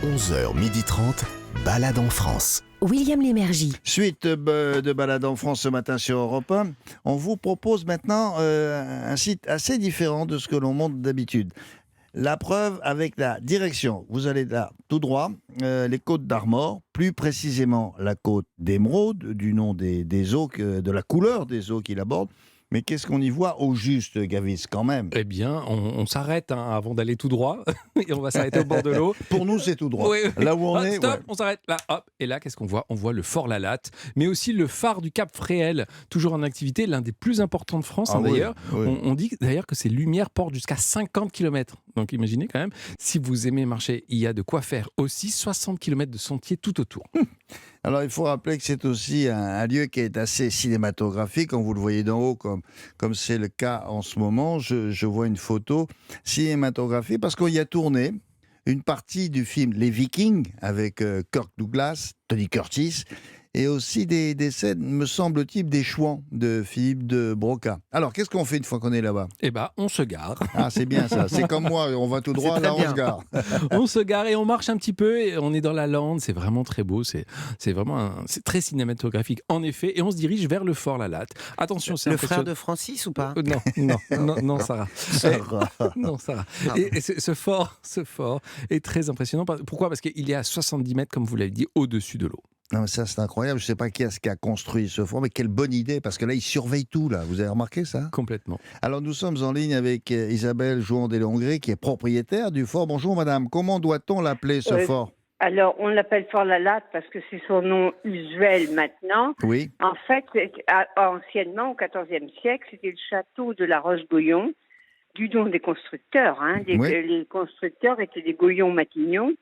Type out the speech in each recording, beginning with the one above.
11h30, balade en France. William Lémergie. Suite de balade en France ce matin sur Europe 1, on vous propose maintenant un site assez différent de ce que l'on montre d'habitude. La preuve avec la direction. Vous allez là, tout droit, les côtes d'Armor, plus précisément la côte d'Émeraude, du nom des eaux, de la couleur des eaux qu'il aborde. Mais qu'est-ce qu'on y voit au juste, Gavis, quand même? Eh bien, on s'arrête avant d'aller tout droit et on va s'arrêter au bord de l'eau. Pour nous, c'est tout droit. Oui. Là où on est, Stop, ouais. on s'arrête là, hop. Et là, qu'est-ce qu'on voit? On voit le Fort Lalatte, mais aussi le phare du Cap Fréhel, toujours en activité, l'un des plus importants de France Ah oui, d'ailleurs. oui. On dit d'ailleurs que ces lumières portent jusqu'à 50 km. Donc imaginez quand même, si vous aimez marcher, il y a de quoi faire aussi 60 km de sentiers tout autour. Alors, il faut rappeler que c'est aussi un lieu qui est assez cinématographique. Quand vous le voyez d'en haut, comme c'est le cas en ce moment, je vois une photo cinématographique parce qu'on y a tourné une partie du film Les Vikings avec Kirk Douglas, Tony Curtis, et aussi des scènes, me semble-t-il, des chouans de Philippe de Broca. Alors, qu'est-ce qu'on fait une fois qu'on est là-bas? Eh ben, on se gare. Ah, c'est bien ça. C'est comme moi, on va tout droit, C'est là très on se bien. gare. On se gare et on marche un petit peu et on est dans la lande, c'est vraiment très beau, c'est vraiment c'est très cinématographique en effet et on se dirige vers le Fort Lalatte. Attention, c'est Le frère impressionnant. de Francis ou pas? Non, Sarah. Non, Sarah. Et ce fort est très impressionnant. Pourquoi? Parce qu'il est à 70 mètres, comme vous l'avez dit, au-dessus de l'eau. Non, mais ça, c'est incroyable. Je ne sais pas qui est-ce qui a construit ce fort, mais quelle bonne idée, parce que là, il surveille tout, là. Vous avez remarqué ça? Complètement. Alors, nous sommes en ligne avec Isabelle Jouan-Deslongret, qui est propriétaire du fort. Bonjour, madame. Comment doit-on l'appeler, ce fort? Alors, on l'appelle Fort Lalatte parce que c'est son nom usuel maintenant. Oui. En fait, anciennement, au XIVe siècle, c'était le château de la Roche-Goyon, du nom des constructeurs. Oui. Les constructeurs étaient des Goyon-Matignon.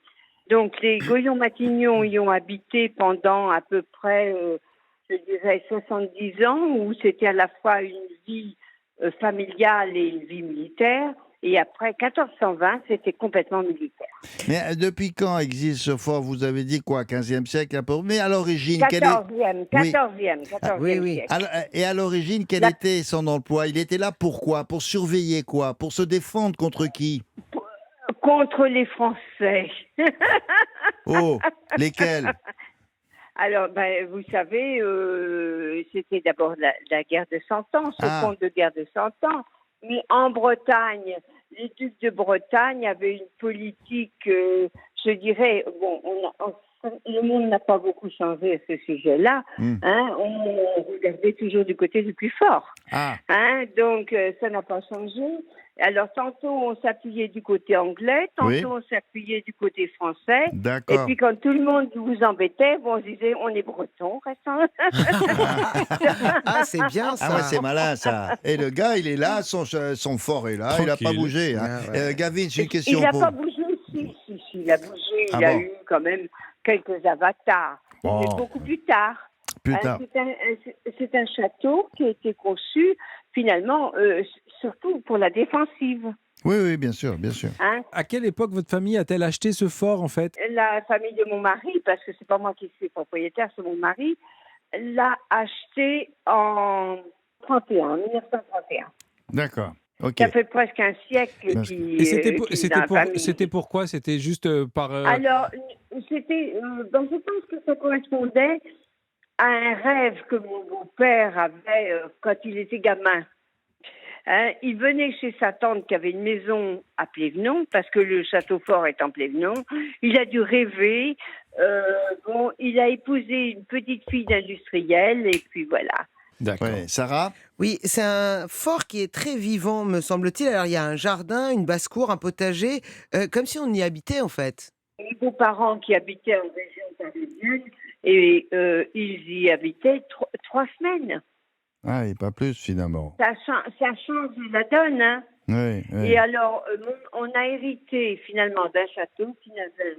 Donc, les Goyon-Matignon y ont habité pendant à peu près, je dirais, 70 ans, où c'était à la fois une vie familiale et une vie militaire. Et après 1420, c'était complètement militaire. Mais depuis quand existe ce fort? Vous avez dit quoi, 15e siècle à peu près? Mais à l'origine, 14e Oui. siècle. Et à l'origine, quel était son emploi? Il était là pour quoi? Pour surveiller quoi? Pour se défendre contre qui? Contre les Français. Oh, lesquels? Alors, vous savez, c'était d'abord la guerre de 100 ans, ce compte de guerre de 100 ans. Mais en Bretagne, les ducs de Bretagne avaient une politique, je dirais, le monde n'a pas beaucoup changé à ce sujet-là. On regardait toujours du côté du plus fort. Donc, ça n'a pas changé. Alors, tantôt, on s'appuyait du côté anglais, tantôt, on s'appuyait du côté français. D'accord. Et puis, quand tout le monde vous embêtait, on disait, on est breton, restons. Ah, c'est bien ça. Ah ouais, c'est malin ça. Et le gars, il est là, son fort est là, il n'a pas Tranquille. bougé. Ouais. Gavin, j'ai une question Il n'a pour pas bougé, si, il a bougé. Ah Il a bon? eu quand même quelques avatars. Bon. Mais beaucoup plus tard. Plus tard. C'est un château qui a été conçu, finalement, surtout pour la défensive. Oui, bien sûr, bien sûr. À quelle époque votre famille a-t-elle acheté ce fort en fait? La famille de mon mari, parce que c'est pas moi qui suis propriétaire, c'est mon mari, l'a acheté en 1931. D'accord. Ok. Ça fait presque un siècle. Parce- Et c'était pourquoi? C'était juste par... Alors, c'était, je pense que ça correspondait à un rêve que mon beau-père avait quand il était gamin. Il venait chez sa tante qui avait une maison à Plévenon, parce que le château fort est en Plévenon. Il a dû rêver. Il a épousé une petite fille d'industriel, et puis voilà. D'accord. Ouais. Sarah? Oui, c'est un fort qui est très vivant, me semble-t-il. Alors, il y a un jardin, une basse-cour, un potager, comme si on y habitait en fait. Mes beaux-parents qui habitaient en région parisienne, et ils y habitaient 3 semaines. Ah, et pas plus finalement. Ça change la donne, hein. Oui. Et alors, on a hérité finalement d'un château qui n'avait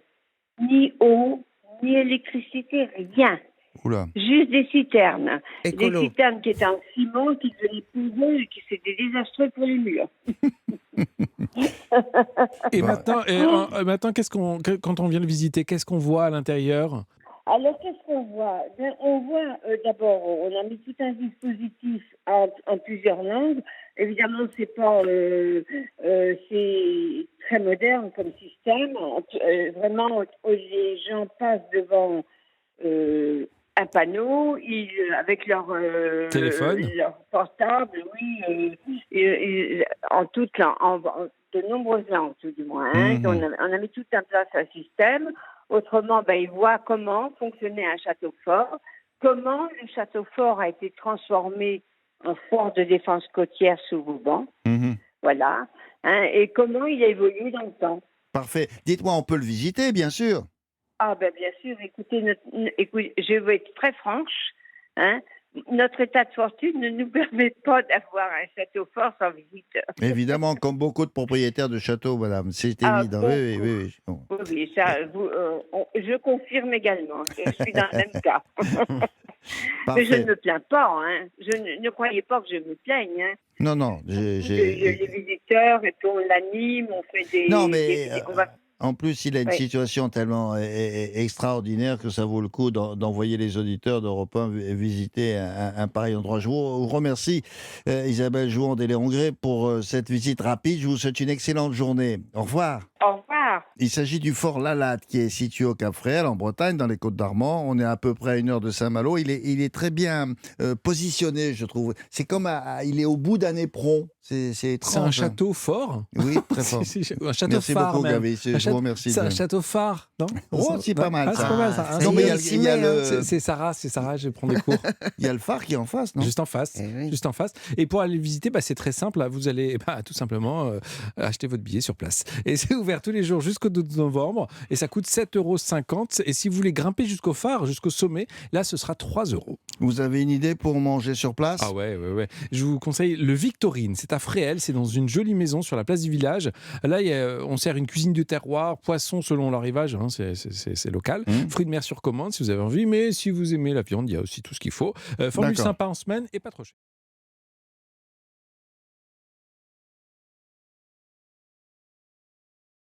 ni eau, ni électricité, rien. Oula. Juste des citernes. Écolo. Des citernes qui étaient en ciment, qui devenaient poudreux et qui c'était désastreux pour les murs. Et maintenant, quand on vient le visiter, qu'est-ce qu'on voit à l'intérieur? Alors, qu'est-ce qu'on voit? On voit, d'abord, on a mis tout un dispositif en plusieurs langues. évidemment, c'est pas, c'est très moderne comme système. Vraiment, les gens passent devant un panneau, avec leur portable, oui, en de nombreuses langues, tout du moins. Hein. On a mis tout en place un système. Autrement, ils voient comment fonctionnait un château fort, comment le château fort a été transformé en fort de défense côtière sous Vauban. Voilà. Hein, et comment il a évolué dans le temps. Parfait. Dites-moi, on peut le visiter, bien sûr. Ah bien sûr, écoutez, je veux être très franche. Hein, notre état de fortune ne nous permet pas d'avoir un château fort sans visiteur. Évidemment, comme beaucoup de propriétaires de châteaux, madame, c'est évident. Oui. Oui, ça, je confirme également. Je suis dans le même cas. Mais je ne me plains pas. Hein. Ne croyez pas que je me plaigne. Hein. Non. Les visiteurs, et puis on l'anime, on fait des... Non, mais... En plus, il a une situation tellement extraordinaire que ça vaut le coup d'envoyer les auditeurs d'Europe 1 visiter un pareil endroit. Je vous remercie, Isabelle Jouan des Léongré, pour cette visite rapide. Je vous souhaite une excellente journée. Au revoir. Au revoir. Il s'agit du fort Lalade qui est situé au Cap-Fréhel, en Bretagne, dans les Côtes-d'Armor. On est à peu près à 1 heure de Saint-Malo. Il est très bien positionné, je trouve. C'est comme il est au bout d'un éperon. C'est étrange. C'est un château fort. Oui, très fort. Un château Merci phare. beaucoup, même. Gavi. Je vous remercie. C'est un château phare, non? Oh, c'est pas mal. C'est pas mal ça. Non, mais C'est Sarah, je vais prendre des cours. Il y a le phare qui est en face, non? Juste en face. Juste en face. Et pour aller le visiter, c'est très simple. Vous allez tout simplement acheter votre billet sur place. Et c'est ouvert tous les jours jusqu'au 12 novembre. Et ça coûte 7,50 €. Et si vous voulez grimper jusqu'au phare, jusqu'au sommet, là, ce sera 3 €. Vous avez une idée pour manger sur place? Ah ouais. Je vous conseille le Victorine. C'est à Fréhel. C'est dans une jolie maison sur la place du village. Là, on sert une cuisine de terroir, poisson selon l'arrivage. Hein, c'est local. Fruits de mer sur commande si vous avez envie. Mais si vous aimez la viande, il y a aussi tout ce qu'il faut. Formule sympa en semaine et pas trop cher.